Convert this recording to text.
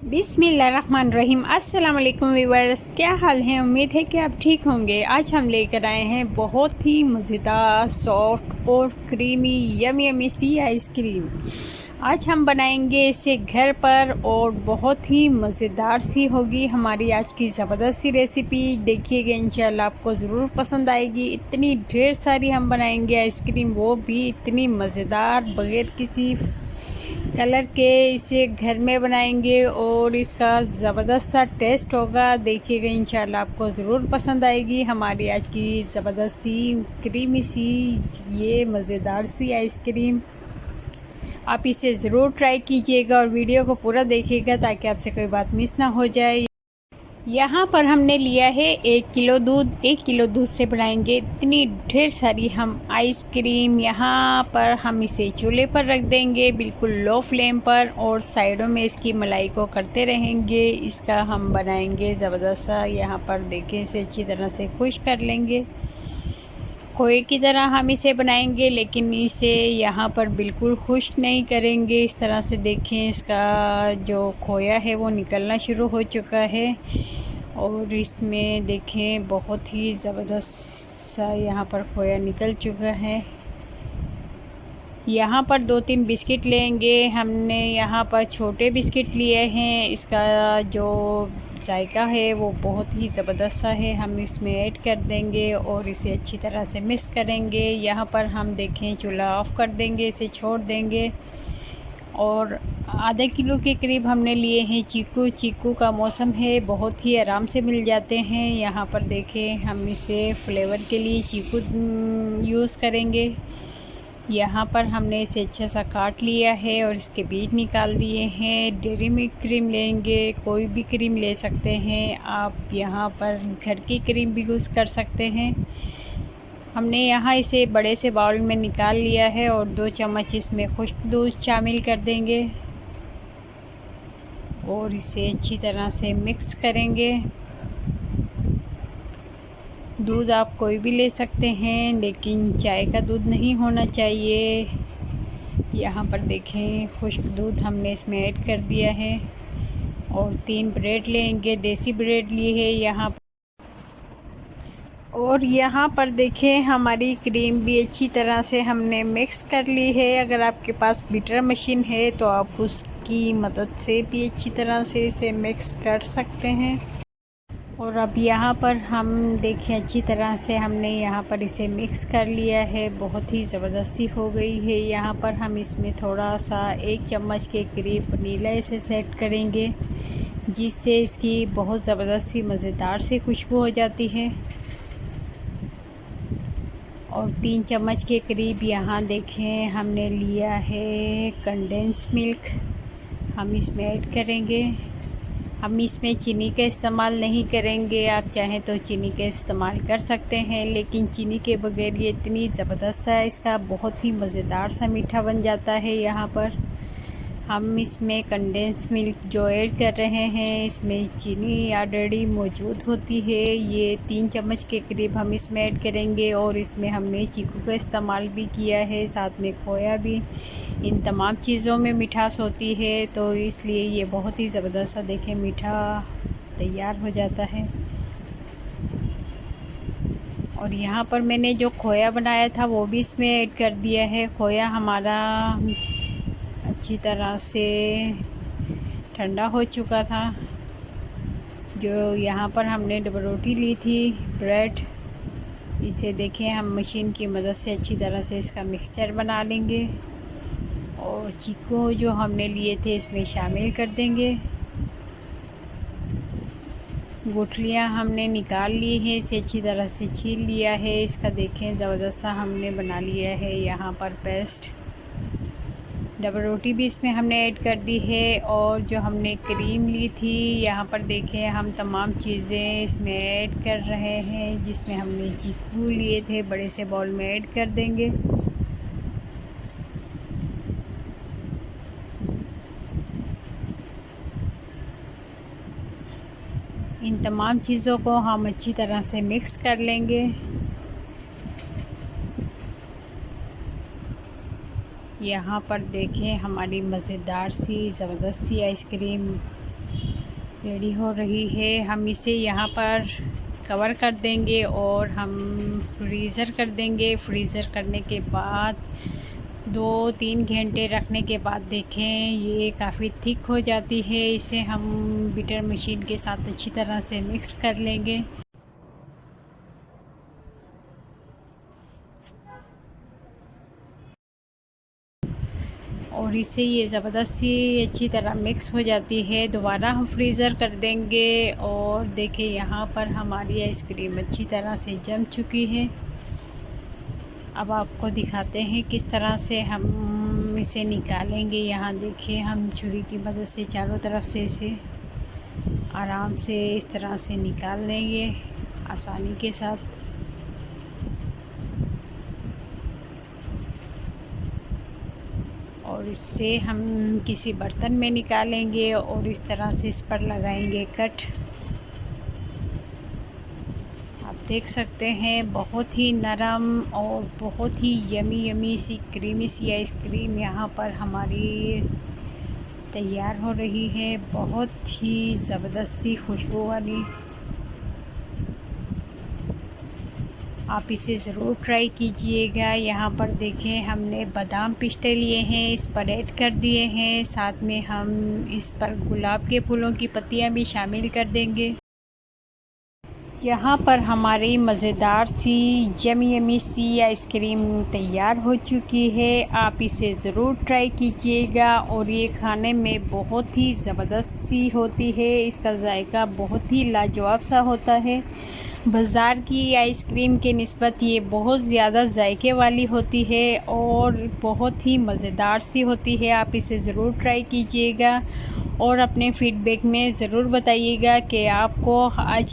बिस्मिल्लाहिर्रहमानिर्रहीम। अस्सलाम वालेकुम व्यूअर्स, क्या हाल है। उम्मीद है कि आप ठीक होंगे। आज हम लेकर आए हैं बहुत ही मज़ेदार सॉफ्ट और क्रीमी यमी यमी सी आइसक्रीम। आज हम बनाएंगे इसे घर पर और बहुत ही मज़ेदार सी होगी हमारी आज की ज़बरदस्त सी रेसिपी। देखिएगा, इंशाल्लाह आपको ज़रूर पसंद आएगी। इतनी ढेर सारी हम बनाएंगे आइसक्रीम, वो भी इतनी मज़ेदार, बग़ैर किसी कलर के इसे घर में बनाएंगे और इसका ज़बरदस्त सा टेस्ट होगा। देखिएगा, इंशाल्लाह आपको ज़रूर पसंद आएगी हमारी आज की ज़बरदस्त सी क्रीमी सी ये मज़ेदार सी आइसक्रीम। आप इसे ज़रूर ट्राई कीजिएगा और वीडियो को पूरा देखिएगा ताकि आपसे कोई बात मिस ना हो जाए। यहाँ पर हमने लिया है 1 किलो दूध। 1 किलो दूध से बनाएंगे इतनी ढेर सारी हम आइसक्रीम। यहाँ पर हम इसे चूल्हे पर रख देंगे बिल्कुल लो फ्लेम पर और साइडों में इसकी मलाई को करते रहेंगे। इसका हम बनाएंगे ज़बरदस्त सा। यहाँ पर देखें, इसे अच्छी तरह से खुश कर लेंगे। खोए की तरह हम इसे बनाएंगे, लेकिन इसे यहाँ पर बिल्कुल खुश्क नहीं करेंगे। इस तरह से देखें, इसका जो खोया है वो निकलना शुरू हो चुका है और इसमें देखें बहुत ही ज़बरदस्त सा यहाँ पर खोया निकल चुका है। यहाँ पर 2-3 बिस्किट लेंगे। हमने यहाँ पर छोटे बिस्किट लिए हैं। इसका जो जायका है वो बहुत ही ज़बरदस्त सा है। हम इसमें ऐड कर देंगे और इसे अच्छी तरह से मिक्स करेंगे। यहाँ पर हम देखें चूल्हा ऑफ़ कर देंगे, इसे छोड़ देंगे। और आधा किलो के करीब हमने लिए हैं चीकू। चीकू का मौसम है, बहुत ही आराम से मिल जाते हैं। यहाँ पर देखें, हम इसे फ्लेवर के लिए चीकू यूज़ करेंगे। यहाँ पर हमने इसे अच्छा सा काट लिया है और इसके बीज निकाल दिए हैं। डेयरी मिल्क क्रीम लेंगे, कोई भी क्रीम ले सकते हैं आप। यहाँ पर घर की क्रीम भी यूज़ कर सकते हैं। हमने यहाँ इसे बड़े से बाउल में निकाल लिया है और 2 चम्मच इसमें खुश्क दूध शामिल कर देंगे और इसे अच्छी तरह से मिक्स करेंगे। दूध आप कोई भी ले सकते हैं, लेकिन चाय का दूध नहीं होना चाहिए। यहाँ पर देखें, खुश्क दूध हमने इसमें ऐड कर दिया है और 3 ब्रेड लेंगे। देसी ब्रेड लिए है यहाँ पर। और यहाँ पर देखें, हमारी क्रीम भी अच्छी तरह से हमने मिक्स कर ली है। अगर आपके पास बीटर मशीन है तो आप उसकी मदद से भी अच्छी तरह से इसे मिक्स कर सकते हैं। और अब यहाँ पर हम देखें, अच्छी तरह से हमने यहाँ पर इसे मिक्स कर लिया है। बहुत ही ज़बरदस्ती हो गई है। यहाँ पर हम इसमें थोड़ा सा 1 चम्मच के करीब वनीला इसे सेट करेंगे, जिससे इसकी बहुत ज़बरदस्ती मज़ेदार सी खुशबू हो जाती है। और 3 चम्मच के करीब यहाँ देखें हमने लिया है कंडेंस मिल्क, हम इसमें ऐड करेंगे। हम इसमें चीनी का इस्तेमाल नहीं करेंगे। आप चाहें तो चीनी का इस्तेमाल कर सकते हैं, लेकिन चीनी के बगैर ये इतनी ज़बरदस्त सा इसका बहुत ही मज़ेदार सा मीठा बन जाता है। यहाँ पर हम इसमें कंडेंस मिल्क जो ऐड कर रहे हैं, इसमें चीनी ऑलरेडी मौजूद होती है। ये 3 चम्मच के करीब हम इसमें ऐड करेंगे और इसमें हमने चीकू का इस्तेमाल भी किया है, साथ में खोया भी। इन तमाम चीज़ों में मिठास होती है, तो इसलिए ये बहुत ही ज़बरदस्त सा देखें मीठा तैयार हो जाता है। और यहाँ पर मैंने जो खोया बनाया था वो भी इसमें ऐड कर दिया है। खोया हमारा अच्छी तरह से ठंडा हो चुका था। जो यहाँ पर हमने डबल रोटी ली थी, ब्रेड, इसे देखें हम मशीन की मदद से अच्छी तरह से इसका मिक्सचर बना लेंगे और चीकू जो हमने लिए थे इसमें शामिल कर देंगे। गुठलियाँ हमने निकाल ली हैं, इसे अच्छी तरह से छील लिया है। इसका देखें ज़बरदस्त सा हमने बना लिया है यहाँ पर पेस्ट। डबल रोटी भी इसमें हमने ऐड कर दी है और जो हमने क्रीम ली थी, यहाँ पर देखें हम तमाम चीज़ें इसमें ऐड कर रहे हैं। जिसमें हमने चीकू लिए थे बड़े से बाउल में ऐड कर देंगे। इन तमाम चीज़ों को हम अच्छी तरह से मिक्स कर लेंगे। यहाँ पर देखें हमारी मज़ेदार सी ज़बरदस्त सी आइसक्रीम रेडी हो रही है। हम इसे यहाँ पर कवर कर देंगे और हम फ्रीज़र कर देंगे। फ्रीज़र करने के बाद 2-3 घंटे रखने के बाद देखें ये काफ़ी थिक हो जाती है। इसे हम बीटर मशीन के साथ अच्छी तरह से मिक्स कर लेंगे। और इससे ये ज़बरदस्ती अच्छी तरह मिक्स हो जाती है। दोबारा हम फ्रीज़र कर देंगे और देखिए यहाँ पर हमारी आइसक्रीम अच्छी तरह से जम चुकी है। अब आपको दिखाते हैं किस तरह से हम इसे निकालेंगे। यहाँ देखिए हम छुरी की मदद से चारों तरफ से इसे आराम से इस तरह से निकाल लेंगे आसानी के साथ। और इससे हम किसी बर्तन में निकालेंगे और इस तरह से इस पर लगाएंगे कट। आप देख सकते हैं बहुत ही नरम और बहुत ही यमी सी क्रीमी सी आइसक्रीम यहाँ पर हमारी तैयार हो रही है। बहुत ही ज़बरदस्त सी खुशबू वाली। आप इसे ज़रूर ट्राई कीजिएगा। यहाँ पर देखें हमने बादाम पिस्ते लिए हैं, इस पर ऐड कर दिए हैं। साथ में हम इस पर गुलाब के फूलों की पत्तियाँ भी शामिल कर देंगे। यहाँ पर हमारी मज़ेदार सी यमी सी आइसक्रीम तैयार हो चुकी है। आप इसे ज़रूर ट्राई कीजिएगा और ये खाने में बहुत ही ज़बरदस्त सी होती है। इसका जायका बहुत ही लाजवाब सा होता है। बाज़ार की आइसक्रीम के निस्बत ये बहुत ज़्यादा जायके वाली होती है और बहुत ही मज़ेदार सी होती है। आप इसे ज़रूर ट्राई कीजिएगा और अपने फ़ीडबैक में ज़रूर बताइएगा कि आपको आज